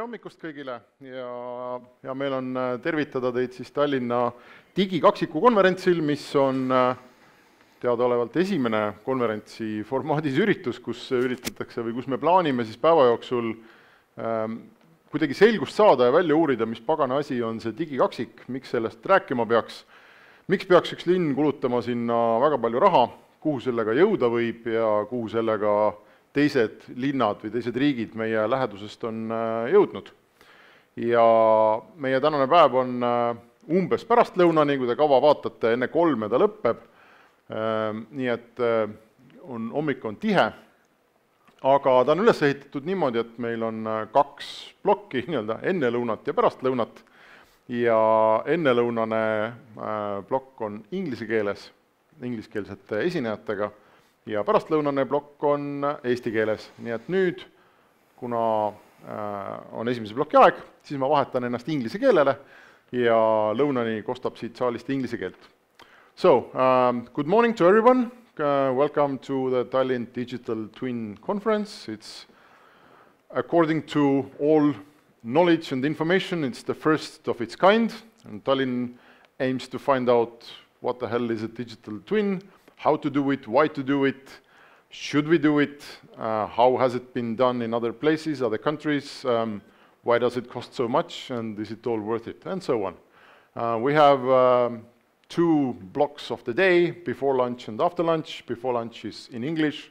hommikust kõigile ja meil on tervitada teid siis Tallinna digikaksiku konverentsil, mis on teadaolevalt esimene konverentsi formaadis üritus, kus üritatakse või kus me plaanime siis päeva jooksul kuidagi selgust saada ja välja uurida, mis pagana asi on see digikaksik, miks sellest rääkima peaks, miks peaks üks linn kulutama sinna väga palju raha, kuhu sellega jõuda võib ja kuhu sellega teised linnad või teised riigid meie lähedusest on jõudnud. Ja meie tänane päev on umbes pärastlõunani, kui te kava vaatate, enne 3 ta lõppeb, nii et hommik on tihe, aga ta on üles ehitatud niimoodi, et meil on 2 plokki, enne lõunat ja pärast lõunat, ja ennelõunane plokk on inglise keeles, ingliskeelsete esinejatega, ja pärastlõunane plokk on eesti keeles, nii et nüüd, kuna on esimese ploki aeg, siis ma vahetan ennast inglise keelele ja lõunani kostab siit saalist inglise keelt. So, good morning to everyone. Welcome to the Tallinn Digital Twin Conference. It's, according to all knowledge and information, it's the first of its kind, and Tallinn aims to find out what the hell is a digital twin, how to do it, why to do it, should we do it, how has it been done in other places, other countries, why does it cost so much, and is it all worth it, and so on. We have 2 blocks of the day, before lunch and after lunch. Before lunch is in English,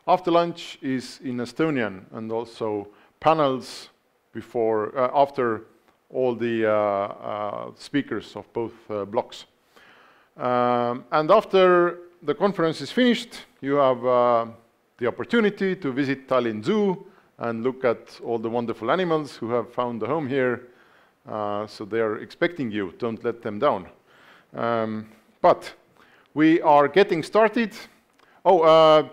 after lunch is in Estonian, and also panels after all the speakers of both blocks. And after the conference is finished, you have the opportunity to visit Tallinn Zoo and look at all the wonderful animals who have found a home here. So they are expecting you, don't let them down. But we are getting started.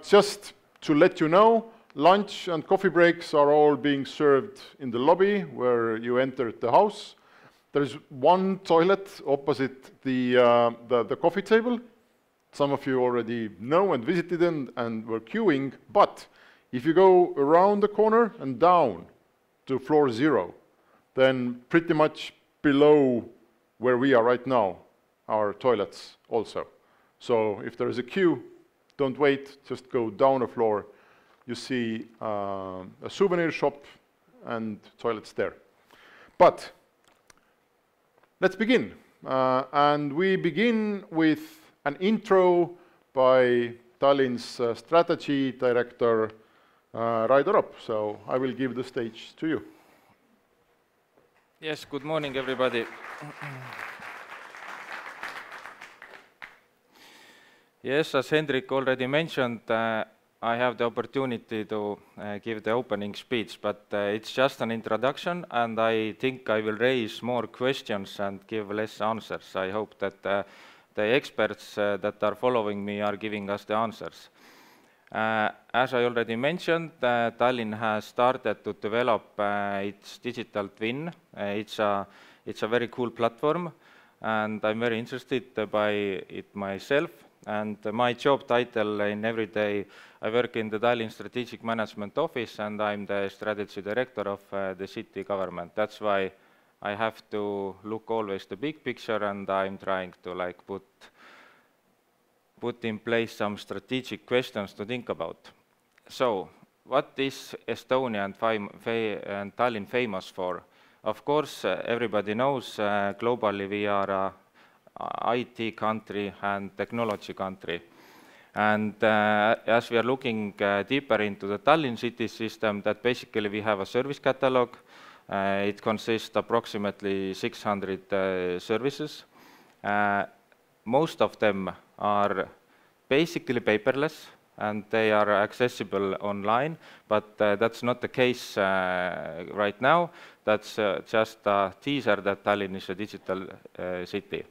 Just to let you know, lunch and coffee breaks are all being served in the lobby where you entered the house. There's 1 toilet opposite the coffee table. Some of you already know and visited and were queuing, but if you go around the corner and down to floor 0, then pretty much below where we are right now are toilets also. So if there is a queue, don't wait, just go down a floor. You see a souvenir shop and toilets there. But let's begin. And we begin with an intro by Tallinn's strategy director, Raido Roop. So I will give the stage to you. Yes, good morning, everybody. Yes, as Henrik already mentioned, I have the opportunity to give the opening speech, but it's just an introduction, and I think I will raise more questions and give less answers. I hope that the experts that are following me are giving us the answers. As I already mentioned, Tallinn has started to develop its digital twin. It's a very cool platform, and I'm very interested by it myself. And my job title in every day, I work in the Tallinn Strategic Management Office, and I'm the strategy director of the city government. That's why I have to look always the big picture, and I'm trying to put in place some strategic questions to think about. So, what is Estonia and Tallinn famous for? Of course, everybody knows globally we are a IT country and technology country. And as we are looking deeper into the Tallinn city system, that basically we have a service catalog. It consists approximately 600 services. Most of them are basically paperless, and they are accessible online, but that's not the case right now. That's just a teaser that Tallinn is a digital city.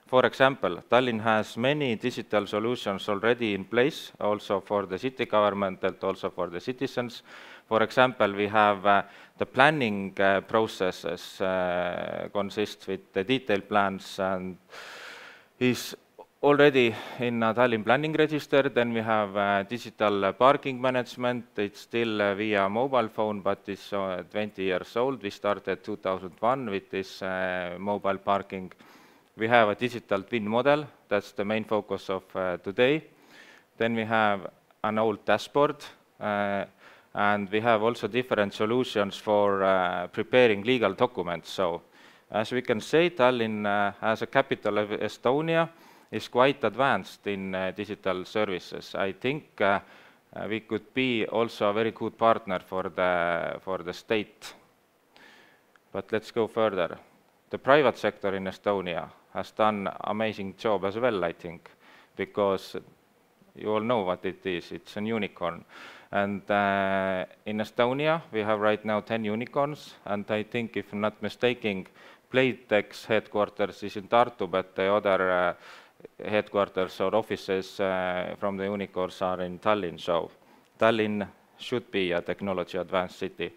For example, Tallinn has many digital solutions already in place, also for the city government and also for the citizens. For example, we have the planning processes consist with the detailed plans and is already in Tallinn planning register. Then we have digital parking management. It's still via mobile phone, but it's 20 years old. We started 2001 with this mobile parking. We have a digital twin model. That's the main focus of today. Then we have an old dashboard, and we have also different solutions for preparing legal documents. So, as we can say, Tallinn, as a capital of Estonia, is quite advanced in digital services. I think we could be also a very good partner for the state. But let's go further. The private sector in Estonia has done an amazing job as well, I think, because you all know what it is. It's an unicorn. And in Estonia, we have right now 10 unicorns, and I think, if I'm not mistaken, Playtech's headquarters is in Tartu, but the other headquarters or offices from the unicorns are in Tallinn. So Tallinn should be a technology advanced city.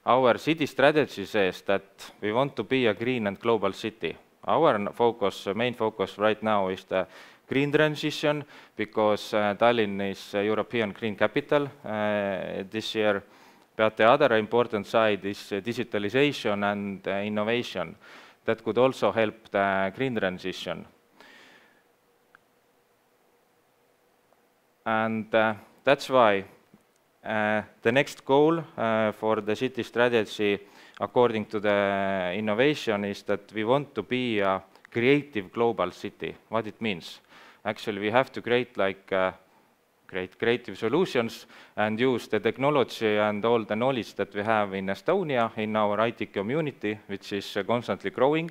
Our city strategy says that we want to be a green and global city. Our focus, main focus right now is the green transition, because Tallinn is a European green capital this year. But the other important side is digitalization and innovation that could also help the green transition. And that's why the next goal for the city strategy, according to the innovation, is that we want to be a creative global city. What it means? Actually, we have to create creative solutions and use the technology and all the knowledge that we have in Estonia, in our IT community, which is constantly growing.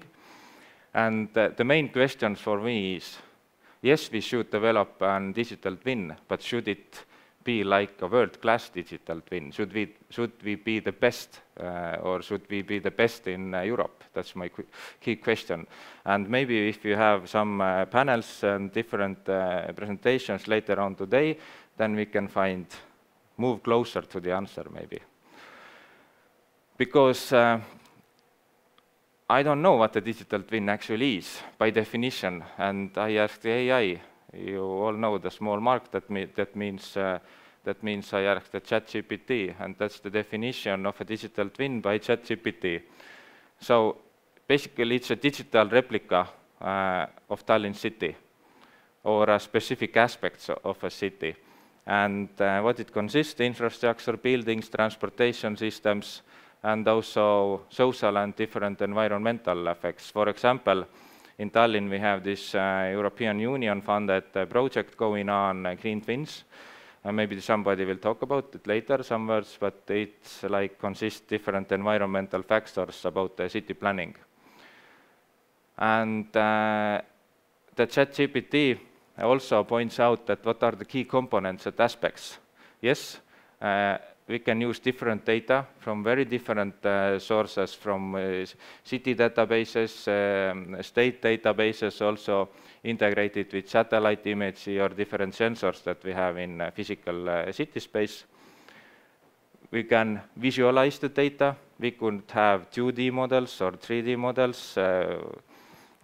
And the main question for me is, yes, we should develop a digital twin, but should it be like a world-class digital twin? Should we be the best, or should we be the best in Europe? That's my key question. And maybe if you have some panels and different presentations later on today, then we can move closer to the answer maybe. Because I don't know what the digital twin actually is by definition, and I asked the AI. You all know the small mark, that means I asked the ChatGPT, and that's the definition of a digital twin by ChatGPT. So basically it's a digital replica of Tallinn city, or a specific aspects of a city. And what it consists: infrastructure, buildings, transportation systems, and also social and different environmental effects. For example, in Tallinn we have this European Union funded project going on, Green Twins. Maybe somebody will talk about it later, some words, but it's like consists different environmental factors about the city planning. And the ChatGPT also points out that what are the key components and aspects. Yes, we can use different data from very different sources, from city databases, state databases, also integrated with satellite imagery or different sensors that we have in physical city space. We can visualize the data. We could have 2D models or 3D models,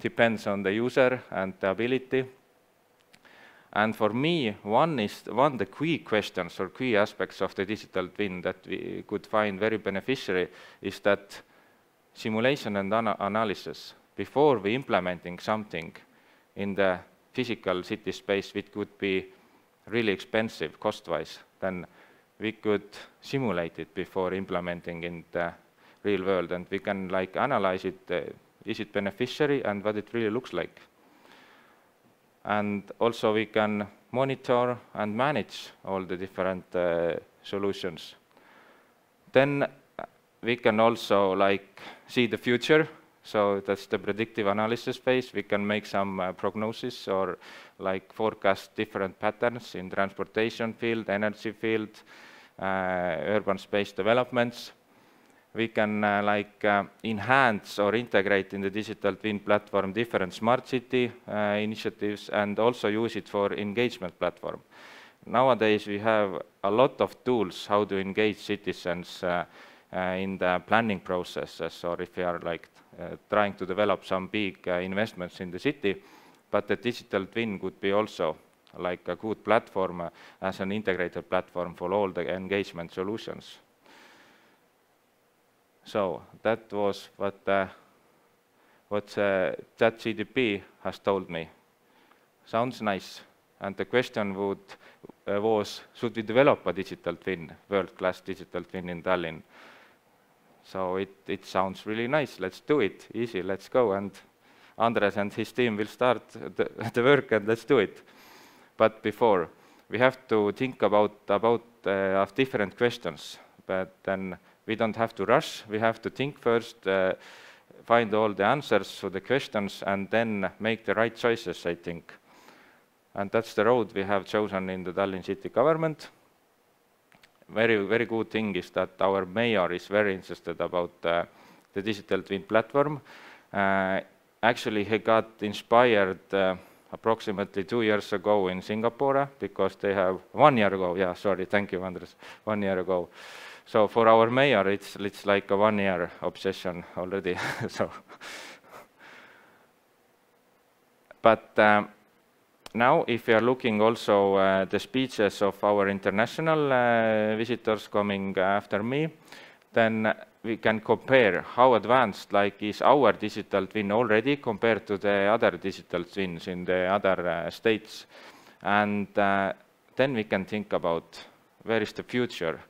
depends on the user and the ability. And for me, one of the key questions or key aspects of the digital twin that we could find very beneficiary is that simulation and analysis. Before we implementing something in the physical city space, which could be really expensive cost-wise, then we could simulate it before implementing in the real world, and we can analyze it, is it beneficiary and what it really looks like. And also we can monitor and manage all the different solutions. Then we can also see the future. So that's the predictive analysis phase. We can make some prognosis or forecast different patterns in transportation field, energy field, urban space developments. We can enhance or integrate in the digital twin platform different smart city initiatives, and also use it for engagement platform. Nowadays we have a lot of tools how to engage citizens in the planning processes, or if we are trying to develop some big investments in the city. but the digital twin could be also like a good platform as an integrated platform for all the engagement solutions. So that was what ChatGPT has told me. Sounds nice. And the question was, should we develop a digital twin, world-class digital twin in Tallinn? So it sounds really nice. Let's do it. Easy, let's go. And Andres and his team will start the work, and let's do it. But before, we have to think about different questions. But then we don't have to rush. We have to think first, find all the answers to the questions, and then make the right choices, I think. And that's the road we have chosen in the Tallinn city government. Very, very good thing is that our mayor is very interested about the digital twin platform. Actually, he got inspired approximately 2 years ago in Singapore, because they have 1 year ago. Yeah, sorry, thank you, Andres. 1 year ago. So for our mayor, it's like a 1 year obsession already. So, but now, if we are looking also the speeches of our international visitors coming after me, then we can compare how advanced is our digital twin already compared to the other digital twins in the other states. And then we can think about where is the future,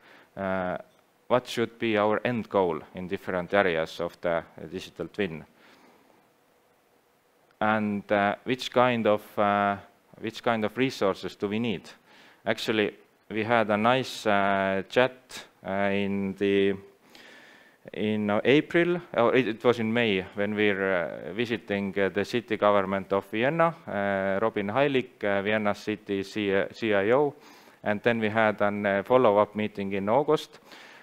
what should be our end goal in different areas of the digital twin, and which kind of resources do we need. Actually, we had a nice chat in April, or it was in May, when we were visiting the city government of Vienna, Robin Heilig, Vienna city CIO, and then we had a follow-up meeting in August,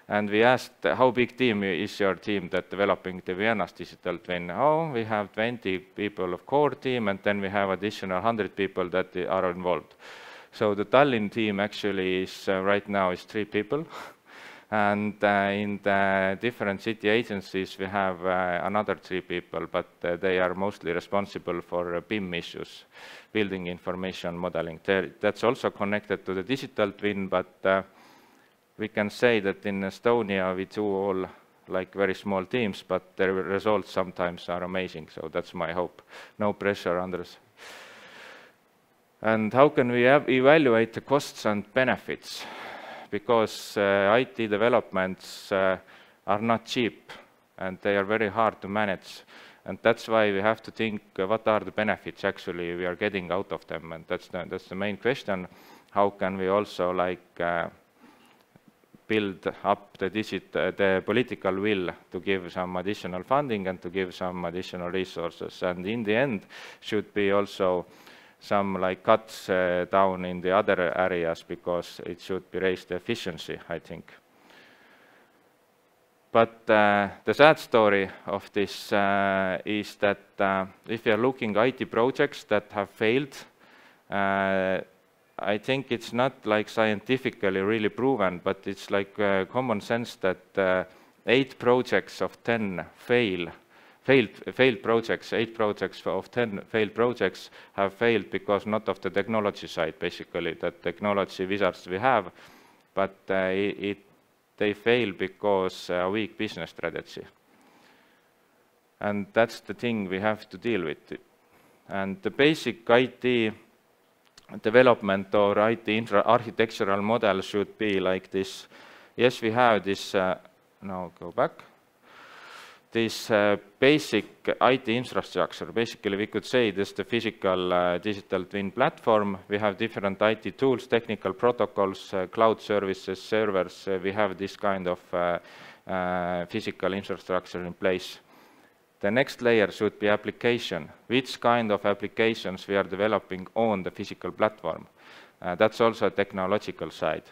and we asked, how big team is your team that developing the Vienna's digital twin? Oh, we have 20 people of core team, and then we have additional 100 people that are involved. So the Tallinn team actually is right now is 3 people. And in the different city agencies, we have another 3 people, but they are mostly responsible for BIM issues, building information modeling. That's also connected to the digital twin, but we can say that in Estonia, we do all like very small teams, but the results sometimes are amazing. So that's my hope. No pressure, Andres. And how can we evaluate the costs and benefits? Because IT developments are not cheap, and they are very hard to manage. And that's why we have to think what are the benefits actually we are getting out of them. And that's the main question. How can we also build up the political will to give some additional funding and to give some additional resources? And in the end, should be also some cuts down in the other areas, because it should be raised the efficiency, I think. But the sad story of this is that if you are looking IT projects that have failed, I think it's not scientifically really proven, but it's common sense that 8 projects of 10 failed projects, 8 projects of 10 failed projects have failed because not of the technology side, basically, the technology wizards we have, but they fail because a weak business strategy. And that's the thing we have to deal with. And the basic IT development or IT architectural model should be like this. Yes, we have this, now go back. This basic IT infrastructure. Basically, we could say this is the physical digital twin platform. We have different IT tools, technical protocols, cloud services, servers. We have this kind of physical infrastructure in place. The next layer should be application. Which kind of applications we are developing on the physical platform? That's also a technological side.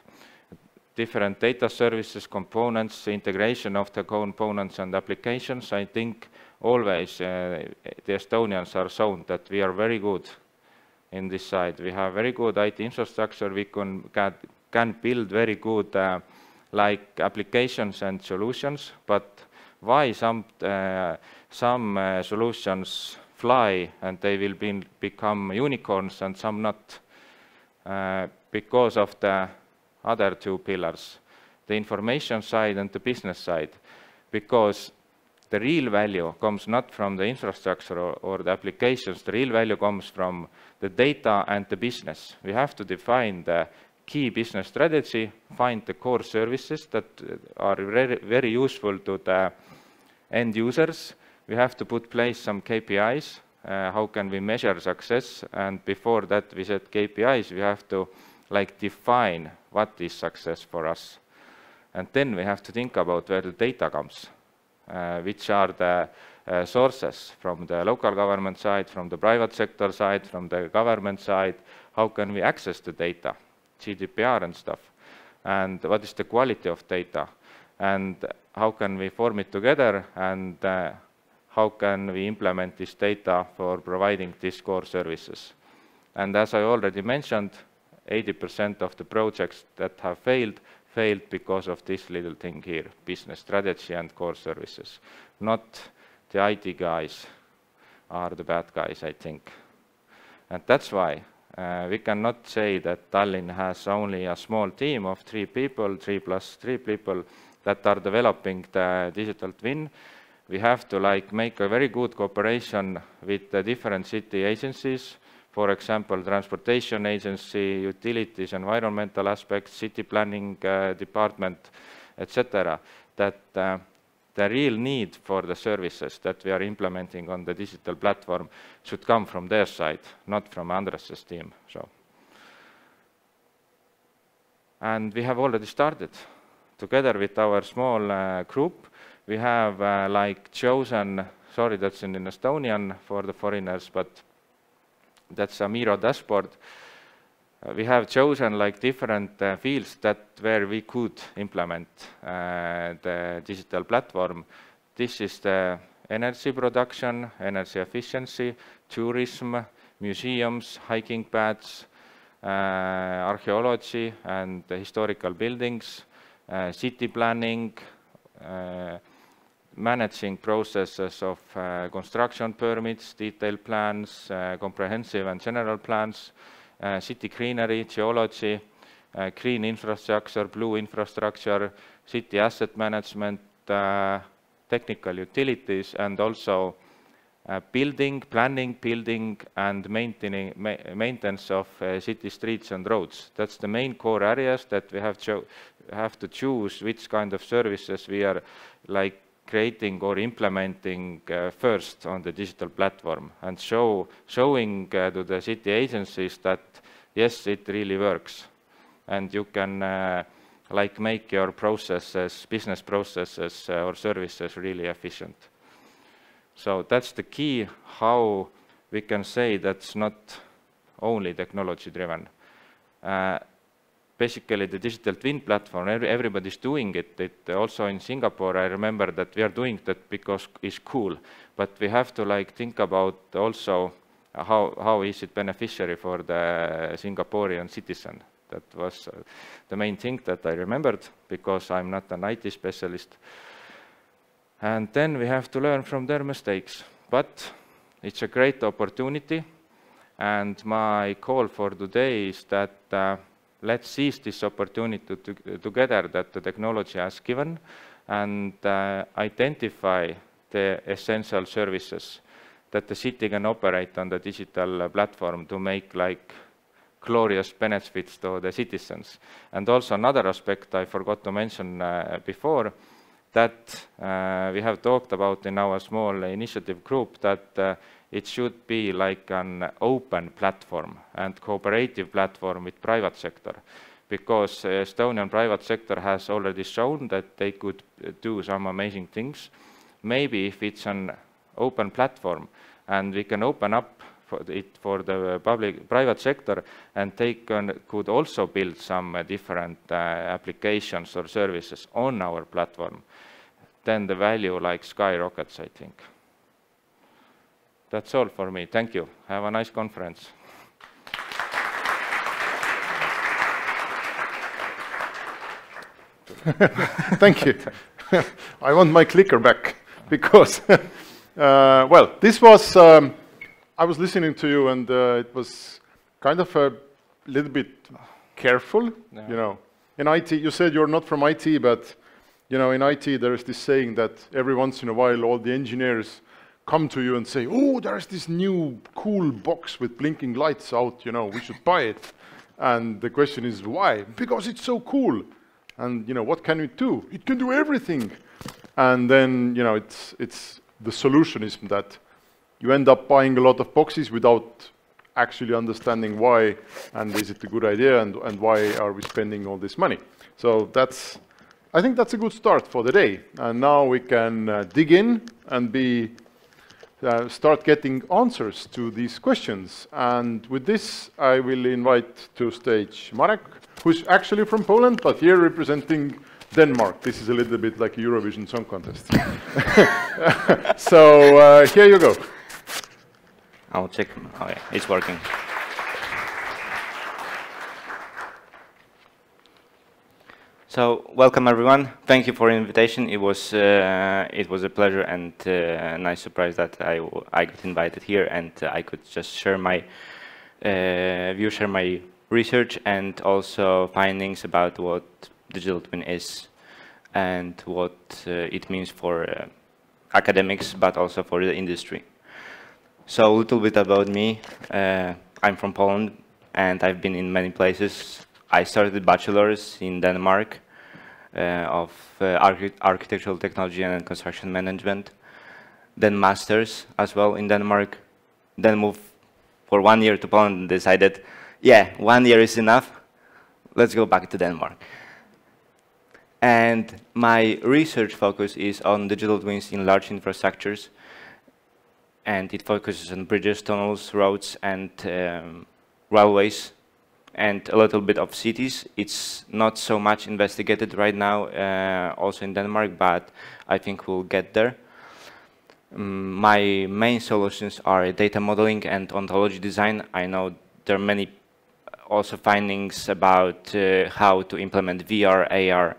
Different data services, components, integration of the components and applications. I think always the Estonians are shown that we are very good in this side. We have very good IT infrastructure. We can build very good applications and solutions, but why some solutions fly and they will become unicorns and some not, because of the other two pillars, the information side and the business side, because the real value comes not from the infrastructure or the applications, the real value comes from the data and the business. We have to define the key business strategy, find the core services that are very useful to the end users. We have to put place some KPIs, how can we measure success, and before that we set KPIs, we have to define what is success for us. And then we have to think about where the data comes, which are the sources from the local government side, from the private sector side, from the government side, how can we access the data, GDPR and stuff, and what is the quality of data, and how can we form it together, and how can we implement this data for providing these core services. And as I already mentioned, 80% of the projects that have failed because of this little thing here, business strategy and core services. Not the IT guys are the bad guys, I think. And that's why we cannot say that Tallinn has only a small team of 3 people, 3 plus 3 people that are developing the digital twin. We have to make a very good cooperation with the different city agencies, for example, transportation agency, utilities, environmental aspects, city planning department, etc., that the real need for the services that we are implementing on the digital platform should come from their side, not from Andres's team. And we have already started. Together with our small group, we have chosen, sorry, that's in Estonian for the foreigners, but that's a Miro dashboard. We have chosen different fields where we could implement the digital platform. This is the energy production, energy efficiency, tourism, museums, hiking paths, archaeology and historical buildings, city planning, managing processes of construction permits, detailed plans, comprehensive and general plans, city greenery, geology, green infrastructure, blue infrastructure, city asset management, technical utilities, and also planning, building, and maintenance of city streets and roads. That's the main core areas that we have to choose which kind of services we are creating or implementing first on the digital platform, and showing to the city agencies that yes, it really works, and you can make your processes, business processes or services really efficient. So that's the key, how we can say that's not only technology driven. Basically, the digital twin platform, everybody's doing it. Also in Singapore, I remember that we are doing that because it's cool, but we have to think about also how is it beneficiary for the Singaporean citizen. That was the main thing that I remembered, because I'm not an IT specialist. And then we have to learn from their mistakes. But it's a great opportunity, and my call for today is that let's seize this opportunity together that the technology has given, and identify the essential services that the city can operate on the digital platform to make glorious benefits to the citizens. And also another aspect I forgot to mention before, that we have talked about in our small initiative group, that it should be an open platform and cooperative platform with private sector, because Estonian private sector has already shown that they could do some amazing things. Maybe if it's an open platform and we can open up for the private sector, and they could also build some different applications or services on our platform, then the value skyrockets, I think. That's all for me. Thank you. Have a nice conference. Thank you. I want my clicker back, because, well, this was I was listening to you, and it was kind of a little bit careful, Yeah. you know. In IT, you said you're not from IT, but you know, in IT there is this saying that every once in a while all the engineers come to you and say, oh, there's this new cool box with blinking lights out, you know, we should buy it. And the question is, why? Because it's so cool. And, you know, what can it do? It can do everything. And then, you know, it's the solution is that you end up buying a lot of boxes without actually understanding why, and is it a good idea, and why are we spending all this money. So that's, I think that's a good start for the day. And now we can dig in and start getting answers to these questions. And with this, I will invite to stage Marek, who's actually from Poland, but here representing Denmark. This is a little bit like a Eurovision Song Contest. So here you go. I'll check. Oh, yeah, it's working. So, welcome everyone. Thank you for the invitation. It was a pleasure and a nice surprise that I got invited here, and I could just share my share my research and also findings about what digital twin is and what it means for academics, but also for the industry. So a little bit about me. I'm from Poland, and I've been in many places. I started bachelor's in Denmark of architectural technology and construction management, then master's as well in Denmark, then moved for 1 year to Poland and decided, yeah, 1 year is enough, let's go back to Denmark. And my research focus is on digital twins in large infrastructures, and it focuses on bridges, tunnels, roads, and railways, and a little bit of cities. It's not so much investigated right now, also in Denmark, but I think we'll get there. My main solutions are data modeling and ontology design. I know there are many also findings about how to implement VR, AR,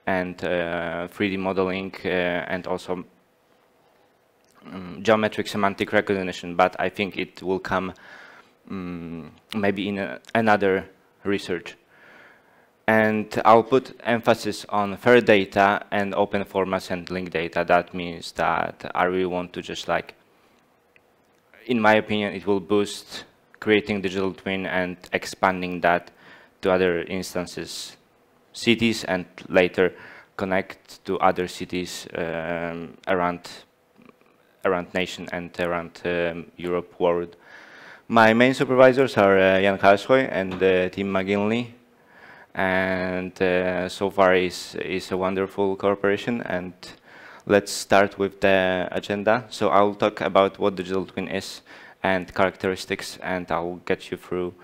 and 3D modeling, and also geometric semantic recognition, but I think it will come maybe in another research. And I'll put emphasis on fair data and open formats and link data. That means that I really want to just like, in my opinion, it will boost creating digital twin and expanding that to other instances, cities, and later connect to other cities around nation and around Europe, world. My main supervisors are Jan Halshoy and Tim McGinley, and so far is a wonderful cooperation. And let's start with the agenda. So I'll talk about what digital twin is and characteristics, and I'll get you through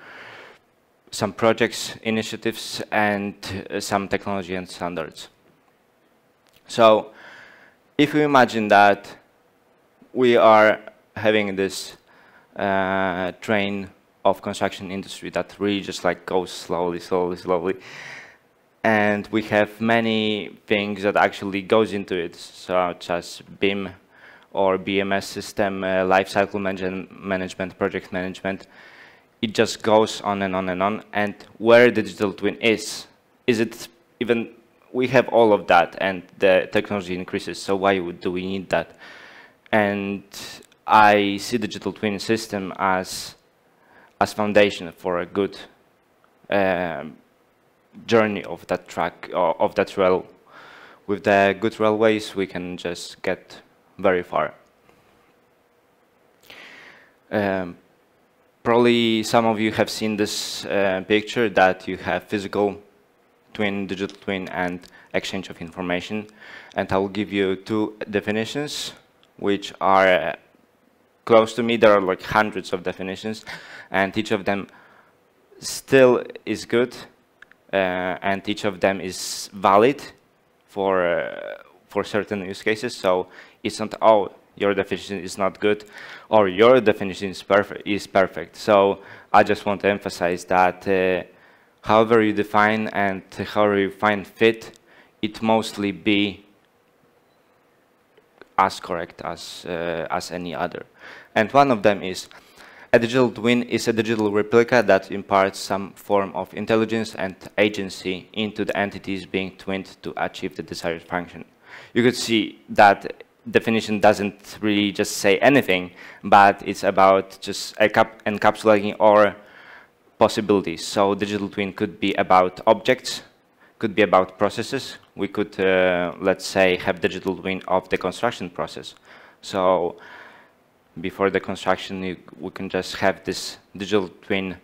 some projects, initiatives, and some technology and standards. So if we imagine that we are having this train of construction industry that really just like goes slowly, slowly, slowly, and we have many things that actually goes into it, such as BIM or BMS system, lifecycle management, project management. It just goes on and on and on. And where the digital twin is it even, we have all of that and the technology increases, so why do we need that? And I see the digital twin system as foundation for a good journey of that track, of that rail. With the good railways, we can just get very far. Probably some of you have seen this picture that you have physical twin, digital twin, and exchange of information. And I will give you two definitions, which are close to me. There are like hundreds of definitions, and each of them still is good, and each of them is valid for certain use cases. So it's not, oh, your definition is not good, or your definition is perfect. So I just want to emphasize that however you define and however you find fit, it mostly be as correct as any other. And one of them is a digital twin is a digital replica that imparts some form of intelligence and agency into the entities being twinned to achieve the desired function. You could see that definition doesn't really just say anything, but it's about just encapsulating our possibilities. So digital twin could be about objects, could be about processes. We could, let's say, have digital twin of the construction process. So before the construction, we can just have this digital twin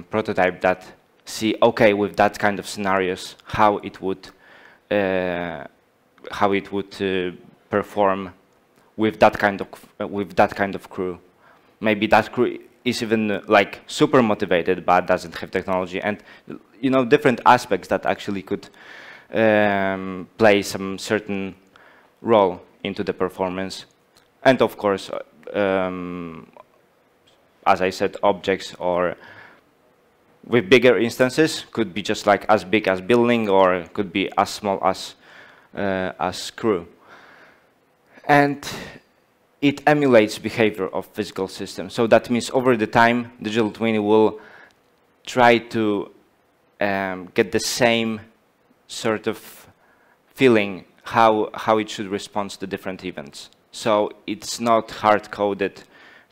prototype that see, okay, with that kind of scenarios, how it would perform with that kind of crew. Maybe that crew is even like super motivated, but doesn't have technology, and different aspects that actually could play some certain role into the performance. And of course, as I said, objects or with bigger instances could be just like as big as building, or could be as small as crew. And it emulates behavior of physical systems. So that means over the time, digital twin will try to get the same sort of feeling how it should respond to different events. So it's not hard-coded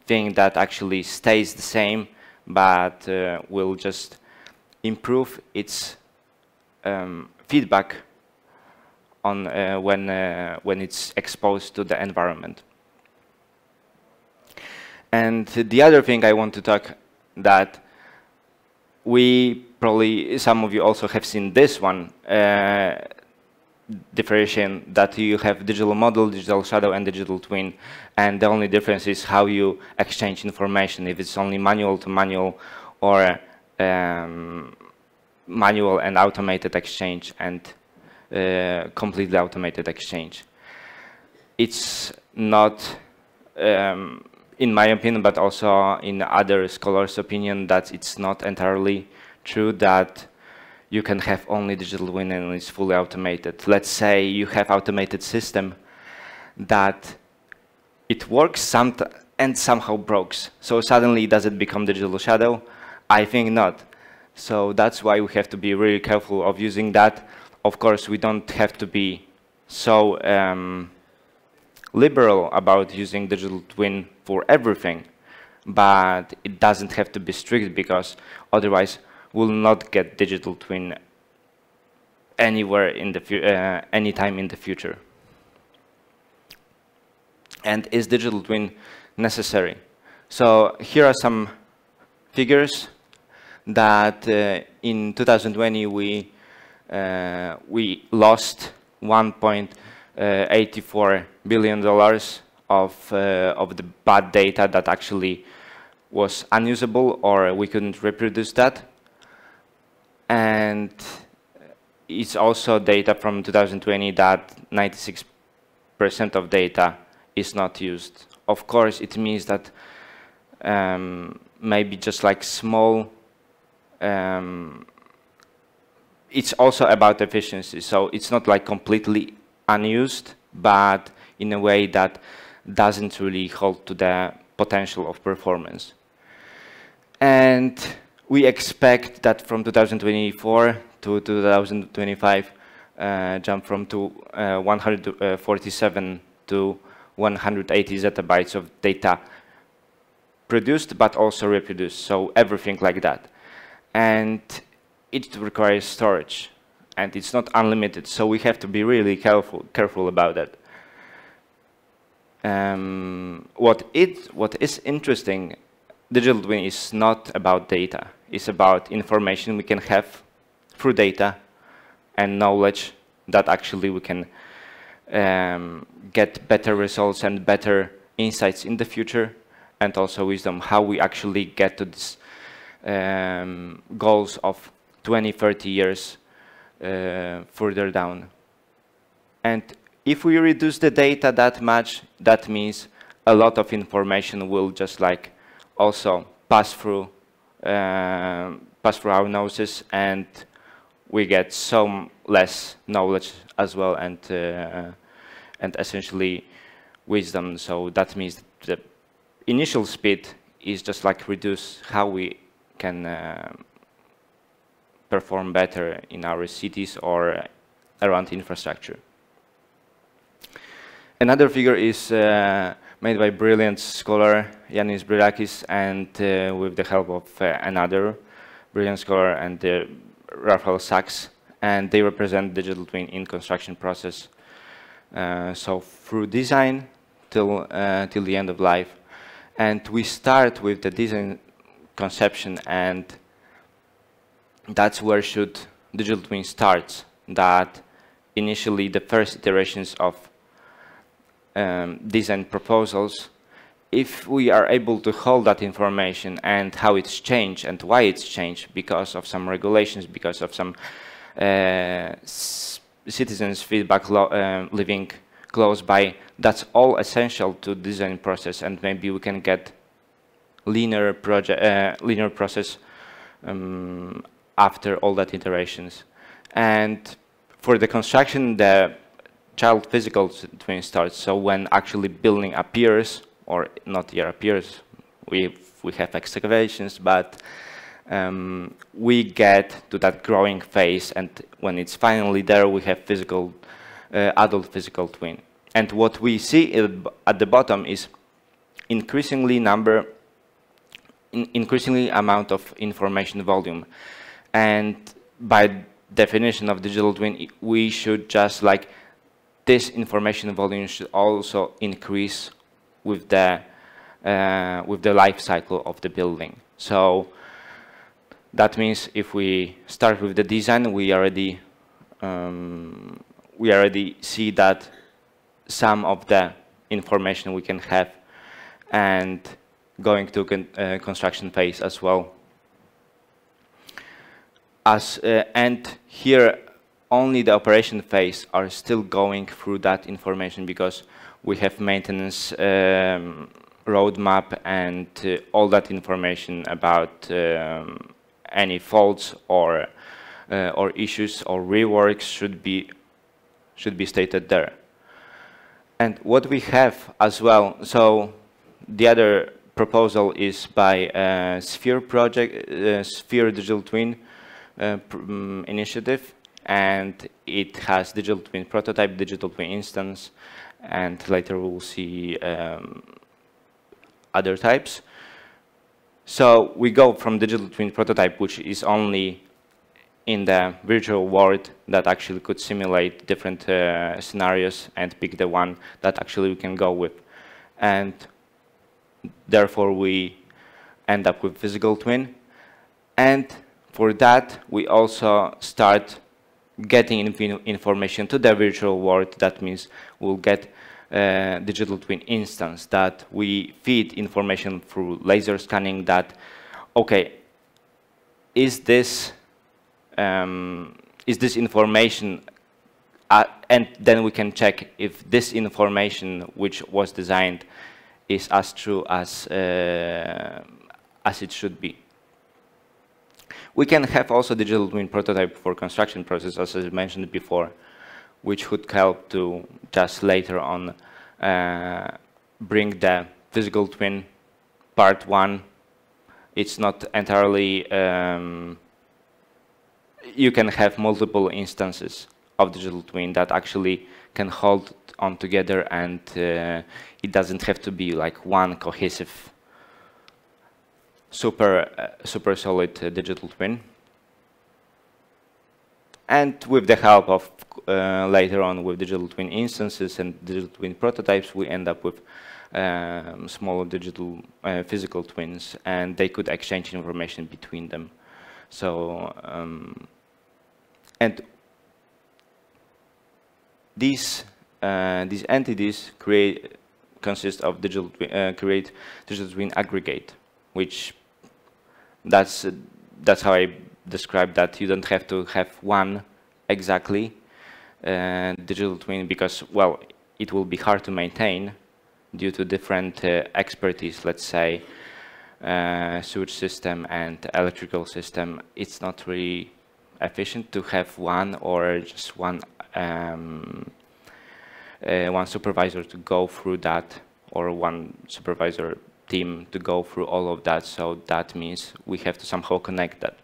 thing that actually stays the same, but will just improve its feedback on when it's exposed to the environment. And the other thing I want to talk that some of you also have seen this one, differentiation that you have digital model, digital shadow, and digital twin, and the only difference is how you exchange information, if it's only manual to manual, or manual and automated exchange, and completely automated exchange. It's not, in my opinion, but also in other scholars' opinion, that it's not entirely true that you can have only digital twin and it's fully automated. Let's say you have automated system that it works and somehow breaks. So suddenly does it become digital shadow? I think not. So that's why we have to be really careful of using that. Of course, we don't have to be so liberal about using digital twin for everything, but it doesn't have to be strict, because otherwise we'll not get digital twin anywhere in the anytime in the future. And is digital twin necessary? So here are some figures that in 2020 we lost $1.84 billion of the bad data that actually was unusable, or we couldn't reproduce that. And it's also data from 2020 that 96% of data is not used. Of course, it means that maybe just like small, it's also about efficiency. So it's not like completely unused, but in a way that doesn't really hold to the potential of performance. And we expect that from 2024 to 2025, jump from 147 to 180 zettabytes of data produced, but also reproduced. So everything like that. And it requires storage, and it's not unlimited. So we have to be really careful about that. What is interesting, digital twin is not about data. It's about information we can have through data and knowledge that actually we can get better results and better insights in the future, and also wisdom how we actually get to this goals of 20, 30 years further down. And if we reduce the data that much, that means a lot of information will just like also pass through our noses, and we get some less knowledge as well, and essentially wisdom. So that means the initial speed is just like reduce how we can perform better in our cities or around infrastructure. Another figure is made by brilliant scholar Yanis Brilakis, and with the help of another brilliant scholar and Raphael Sachs, and they represent digital twin in construction process. So through design till the end of life, and we start with the design conception, and that's where should digital twin starts. That initially the first iterations of design proposals, if we are able to hold that information and how it's changed and why it's changed because of some regulations, because of some citizens' feedback living close by, that's all essential to design process, and maybe we can get linear process after all that iterations. And for the construction, the child physical twin starts. So when actually building appears, or not yet appears, we have excavations, but we get to that growing phase, and when it's finally there, we have physical, adult physical twin. And what we see at the bottom is increasingly amount of information volume. And by definition of digital twin, we should just like this information volume should also increase with the life cycle of the building. So that means if we start with the design, we already see that some of the information we can have, and going to construction phase as well. And here only the operation phase are still going through that information, because we have maintenance roadmap and all that information about any faults or issues or reworks should be stated there. And what we have as well, so the other proposal is by Sphere project, Sphere Digital Twin initiative, and it has digital twin prototype, digital twin instance, and later we'll see other types. So we go from digital twin prototype, which is only in the virtual world that actually could simulate different scenarios and pick the one that actually we can go with. And therefore we end up with physical twin. And for that, we also start getting information to the virtual world. That means we'll get digital twin instance that we feed information through laser scanning that, okay, is this information, and then we can check if this information which was designed is as true as it should be. We can have also digital twin prototype for construction process, as I mentioned before, which would help to just later on bring the physical twin part one. It's not entirely, you can have multiple instances of digital twin that actually can hold on together, and it doesn't have to be like one cohesive super solid digital twin. And with the help of later on with digital twin instances and digital twin prototypes, we end up with small digital physical twins, and they could exchange information between them. So and these entities consist of create digital twin aggregate, which that's how I describe that. You don't have to have one exactly digital twin, because, well, it will be hard to maintain due to different expertise. Let's say sewage system and electrical system. It's not really efficient to have one or just one supervisor to go through that, or one supervisor team to go through all of that, so that means we have to somehow connect that.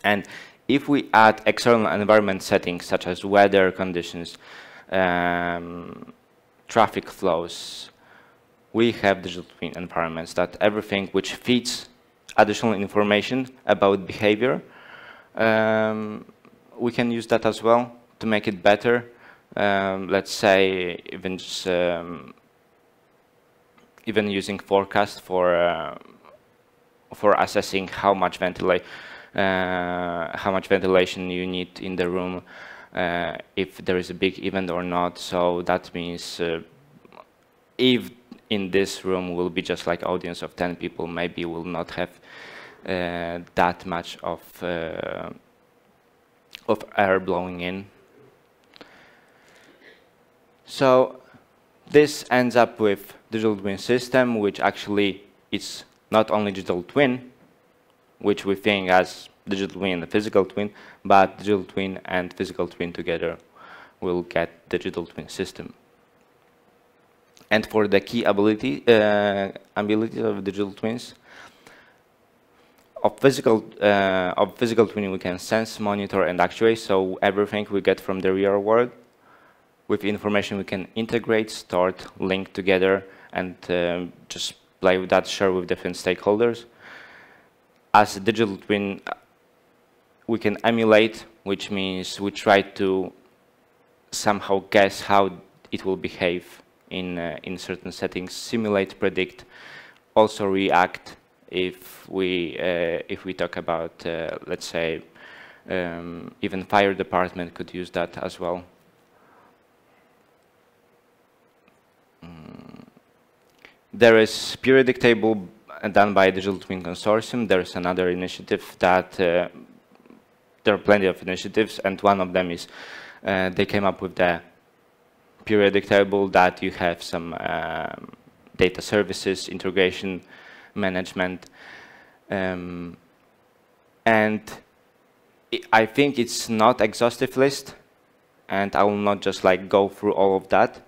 And if we add external environment settings such as weather conditions, traffic flows, we have digital twin environments that everything which feeds additional information about behavior, we can use that as well to make it better. Let's say even just, even using forecast for assessing how much ventilation you need in the room, if there is a big event or not. So that means if in this room will be just like audience of 10 people, maybe we'll not have that much of air blowing in. So this ends up with digital twin system, which actually is not only digital twin, which we think as digital twin and the physical twin, but digital twin and physical twin together will get digital twin system. And for the key abilities of digital twins, of physical twinning, we can sense, monitor, and actuate. So everything we get from the real world, with information we can integrate, start, link together, and just play with that, share with different stakeholders. As a digital twin, we can emulate, which means we try to somehow guess how it will behave in certain settings, simulate, predict, also react. If we talk about, let's say, even fire department could use that as well. There is periodic table done by Digital Twin Consortium. There is another initiative that there are plenty of initiatives, and one of them is they came up with the periodic table that you have some data services, integration, management, and I think it's not exhaustive list, and I will not just like go through all of that,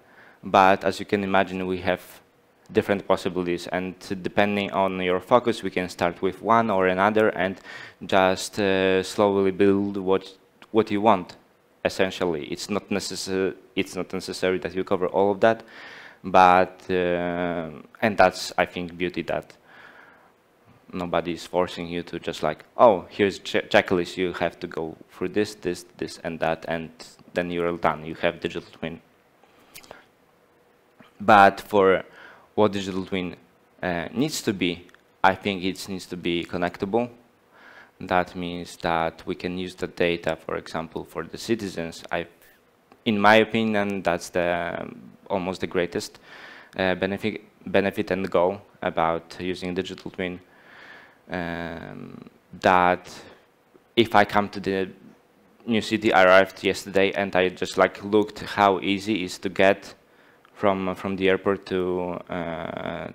but as you can imagine, we have different possibilities, and depending on your focus, we can start with one or another and just slowly build what you want. Essentially, it's not necessary that you cover all of that, but and that's, I think, beauty, that nobody is forcing you to just like, oh, here's checklist, you have to go through this, this, this, and that, and then you're done. You have digital twin. But for what digital twin needs to be, I think it needs to be connectable. That means that we can use the data, for example, for the citizens. In my opinion, that's almost the greatest benefit and goal about using digital twin. That if I come to the new city, I arrived yesterday, and I just like looked how easy it is to get from the airport to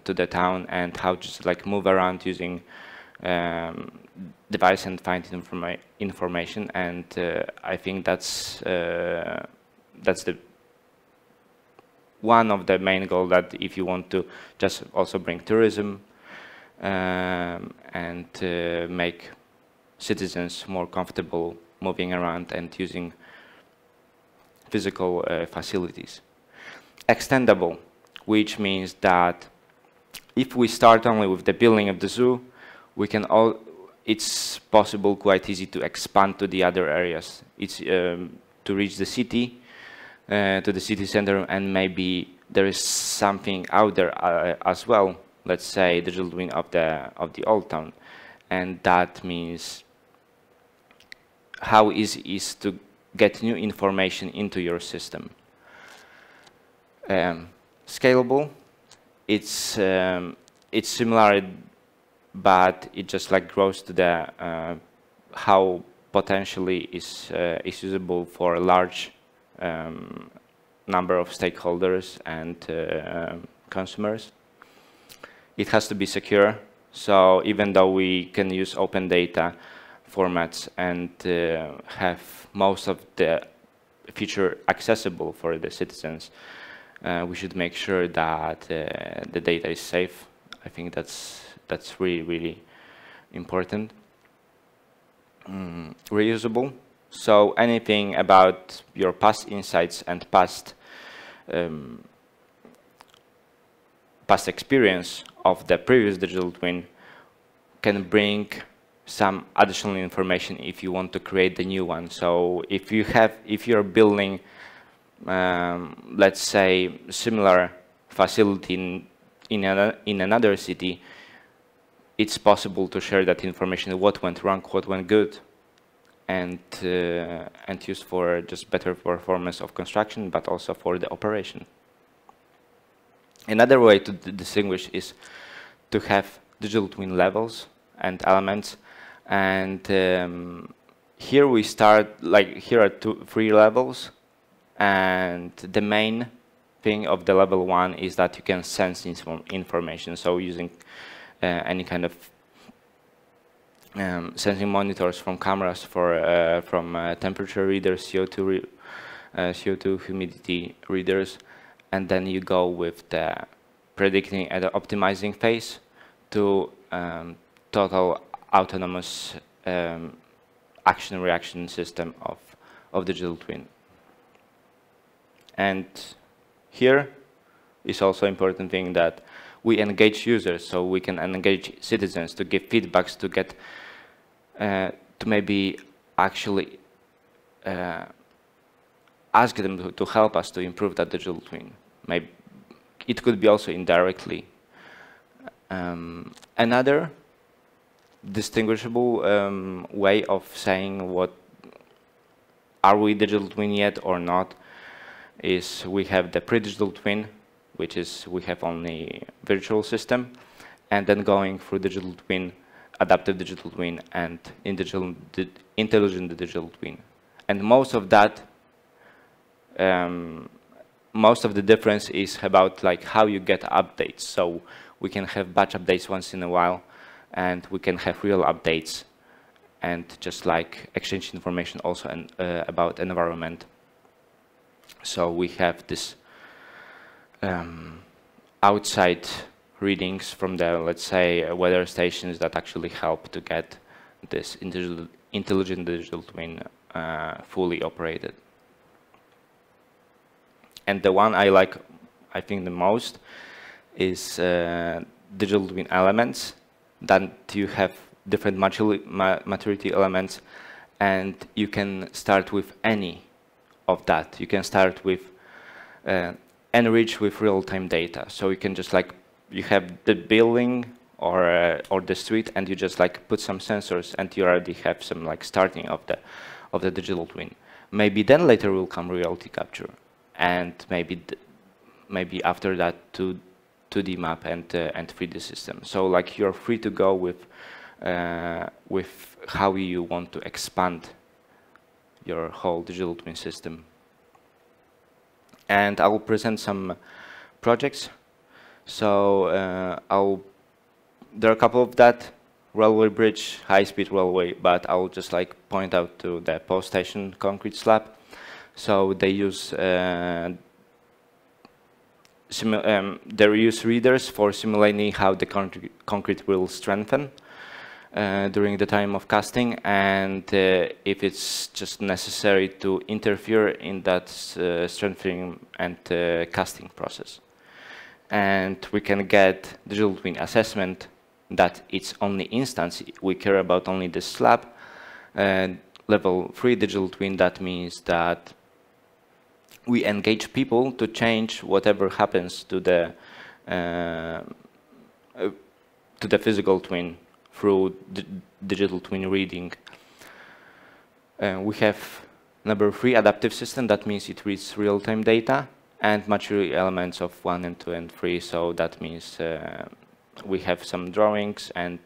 the town, and how just like move around using device and find information. And I think that's the one of the main goal, that if you want to just also bring tourism and make citizens more comfortable moving around and using physical facilities. Extendable, which means that if we start only with the building of the zoo, we can it's possible quite easy to expand to the other areas. It's to reach the city, to the city center, and maybe there is something out there as well. Let's say digital twin of the old town, and that means how easy it is to get new information into your system. Scalable, it's similar, but it just like grows to the how potentially is usable for a large number of stakeholders and consumers. It has to be secure, so even though we can use open data formats and have most of the feature accessible for the citizens, we should make sure that the data is safe. I think that's really, really important. Reusable. So anything about your past insights and past experience of the previous digital twin can bring some additional information if you want to create the new one. So if you're building, let's say, similar facility in another city, it's possible to share that information, what went wrong, what went good, and use for just better performance of construction, but also for the operation. Another way to distinguish is to have digital twin levels and elements. And here we start, like here are 3 levels. And the main thing of the level 1 is that you can sense information. So using any kind of sensing monitors from cameras, from temperature readers, CO2 humidity readers, and then you go with the predicting and the optimizing phase to total autonomous action-reaction system of digital twin. And here is also important thing that we engage users, so we can engage citizens to give feedbacks, to get to maybe actually ask them to help us to improve that digital twin. Maybe it could be also indirectly. Another distinguishable way of saying what are we digital twin yet or not is we have the pre-digital twin, which is we have only virtual system, and then going through digital twin, adaptive digital twin, and intelligent digital twin. And most of that, most of the difference is about like how you get updates. So we can have batch updates once in a while, and we can have real updates, and just like exchange information also about environment. So we have this outside readings from the, let's say, weather stations that actually help to get this intelligent digital twin fully operated. And the one I like, I think the most, is digital twin elements. That you have different maturity elements, and you can start with any of that. You can start with enrich with real-time data. So you can just like, you have the building or the street, and you just like put some sensors, and you already have some like starting of the digital twin. Maybe then later will come reality capture, and maybe after that 2D map and 3D system. So like you're free to go with how you want to expand your whole digital twin system. And I will present some projects. So there are a couple of that, railway bridge, high-speed railway, but I will just like point out to the post-station concrete slab. So they use they use readers for simulating how the concrete will strengthen during the time of casting, and if it's just necessary to interfere in that strengthening and casting process. And we can get digital twin assessment that it's only instance. We care about only the slab. Level 3 digital twin, that means that we engage people to change whatever happens to the physical twin through digital twin reading. We have number 3 adaptive system, that means it reads real-time data, and maturity elements of 1 and 2 and 3, so that means we have some drawings and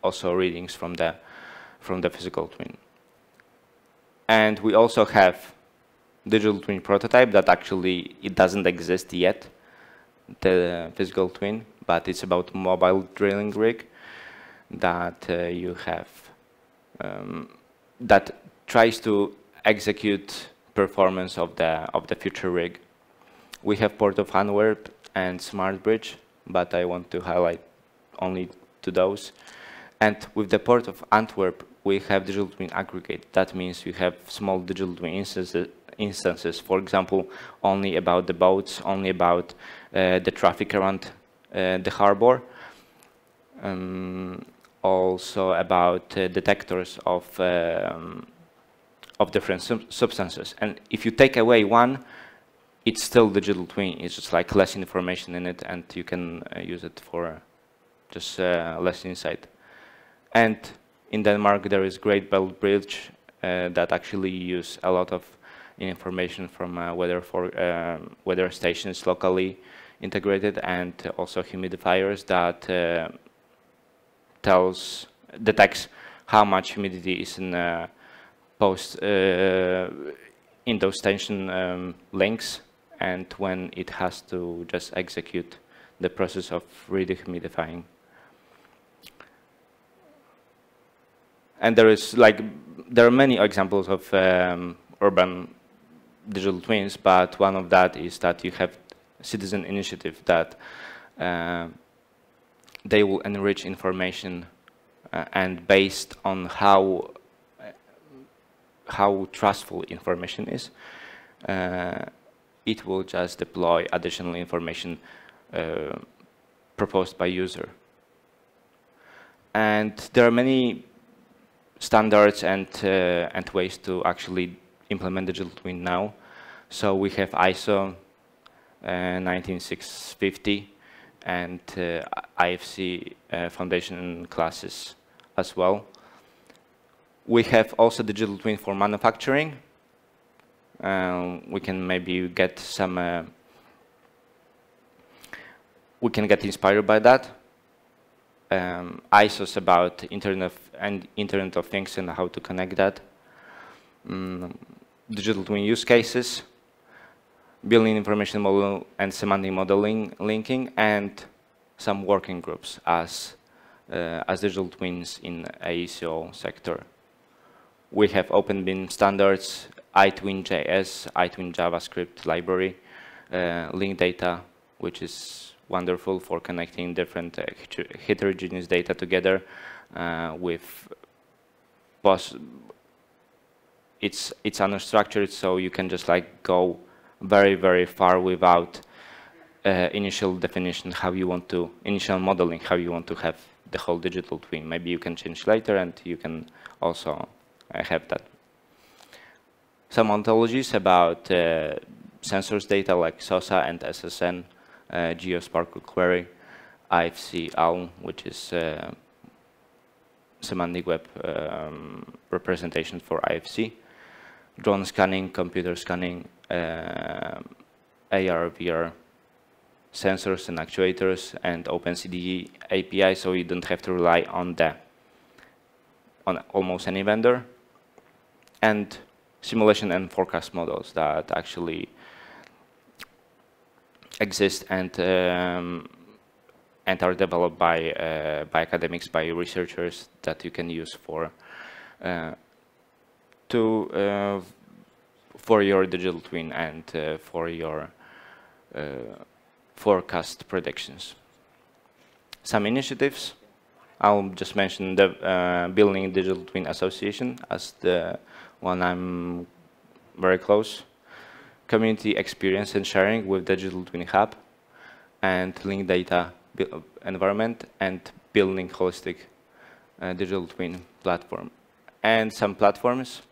also readings from the physical twin. And we also have digital twin prototype that actually it doesn't exist yet, the physical twin, but it's about mobile drilling rig that you have that tries to execute performance of the future rig. We have Port of Antwerp and Smart Bridge, but I want to highlight only to those. And with the Port of Antwerp, we have digital twin aggregate. That means you have small digital twin instances, for example, only about the boats, only about the traffic around the harbor, also about detectors of different substances. And if you take away one, it's still digital twin. It's just like less information in it, and you can use it for just less insight. And in Denmark, there is Great Belt Bridge that actually use a lot of information from weather stations locally integrated, and also humidifiers that detects how much humidity is in in those station links, and when it has to just execute the process of redehumidifying. And there are many examples of urban digital twins, but one of that is that you have citizen initiative that they will enrich information and based on how trustful information is, it will just deploy additional information proposed by user. And there are many standards and ways to actually implement digital twin now. So we have ISO 19650 and IFC foundation classes as well. We have also digital twin for manufacturing. We can maybe get some. We can get inspired by that. ISOs about Internet of Things and how to connect that. Digital twin use cases, building information model and semantic modeling linking, and some working groups as digital twins in AECO sector. We have OpenBIM standards, iTwin.js, iTwin JavaScript library, link data, which is wonderful for connecting different heterogeneous data together with it's unstructured, so you can just like go very, very far without initial definition, initial modeling, how you want to have the whole digital twin. Maybe you can change later, and you can also have that. Some ontologies about sensors data like SOSA and SSN, GeoSparkle query, IFC ALM, which is semantic web representation for IFC, drone scanning, computer scanning, AR, VR sensors and actuators, and OpenCDE API, so you don't have to rely on almost any vendor, and simulation and forecast models that actually exist and are developed by academics, by researchers that you can use for your digital twin and for your forecast predictions. Some initiatives. I'll just mention the Building Digital Twin Association as the one I'm very close. Community experience and sharing with Digital Twin Hub, and link data environment, and building holistic digital twin platform. And some platforms.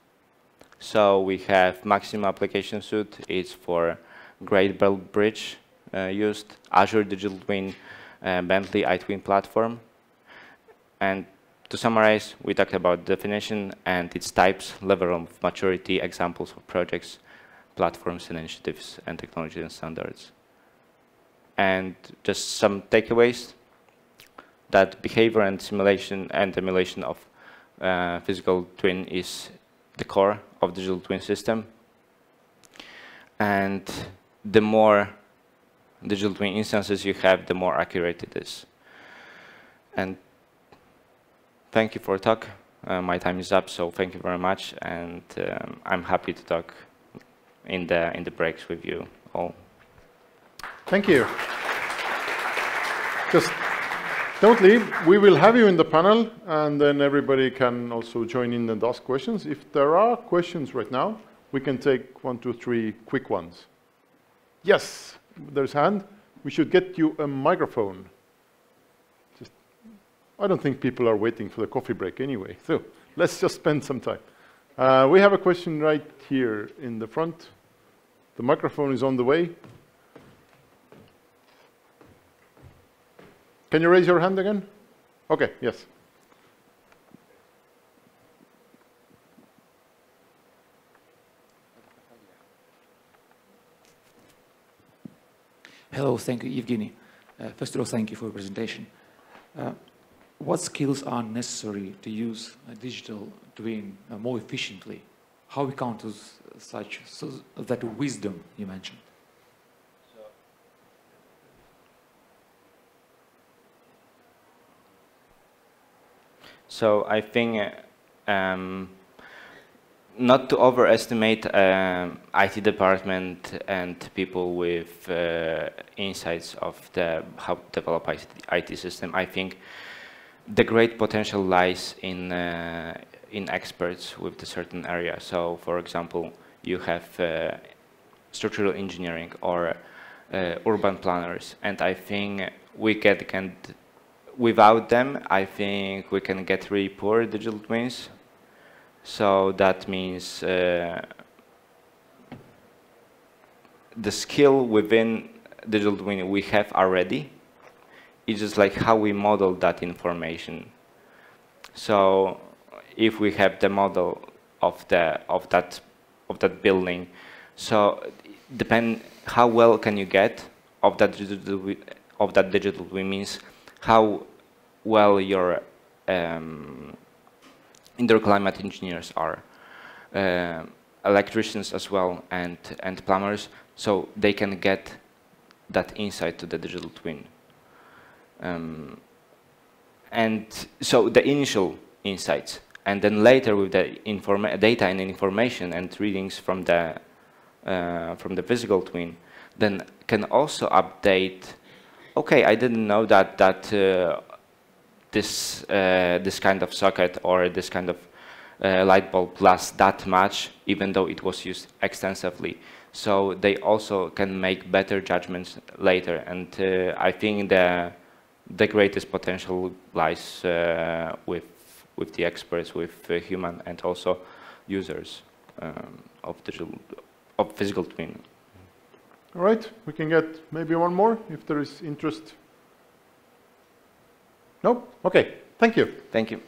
So we have Maxima Application Suite. It's for Great Belt Bridge used, Azure Digital Twin, Bentley iTwin platform. And to summarize, we talked about definition and its types, level of maturity, examples of projects, platforms and initiatives, and technology and standards. And just some takeaways: that behavior and simulation and emulation of physical twin is the core of digital twin system. And the more digital twin instances you have, the more accurate it is. And thank you for the talk. my time is up, so thank you very much, and I'm happy to talk in the breaks with you all. Thank you. Just don't leave. We will have you in the panel, and then everybody can also join in and ask questions. If there are questions right now, we can take 1, 2, 3 quick ones. Yes, there's a hand. We should get you a microphone. I don't think people are waiting for the coffee break anyway, so let's just spend some time. We have a question right here in the front. The microphone is on the way. Can you raise your hand again? Okay, yes. Hello, thank you, Evgeny. First of all, thank you for your presentation. What skills are necessary to use a digital twin more efficiently? How we counter such that wisdom you mentioned? So I think not to overestimate IT department and people with insights of how to develop IT system. I think the great potential lies in experts with a certain area. So, for example, you have structural engineering or urban planners, and I think we can without them, I think we can get really poor digital twins. So that means the skill within digital twin we have already. It's just like how we model that information. So if we have the model of that building, so depend how well can you get of that digital twin means how well your indoor climate engineers are, electricians as well, and plumbers, so they can get that insight to the digital twin. And so the initial insights, and then later with the data and information and readings from the physical twin, then can also update. Okay, I didn't know that this kind of socket or this kind of light bulb lasts that much, even though it was used extensively. So they also can make better judgments later, and I think the greatest potential lies with the experts, with human and also users of physical twin. All right, we can get maybe one more if there is interest. No? Okay, thank you. Thank you.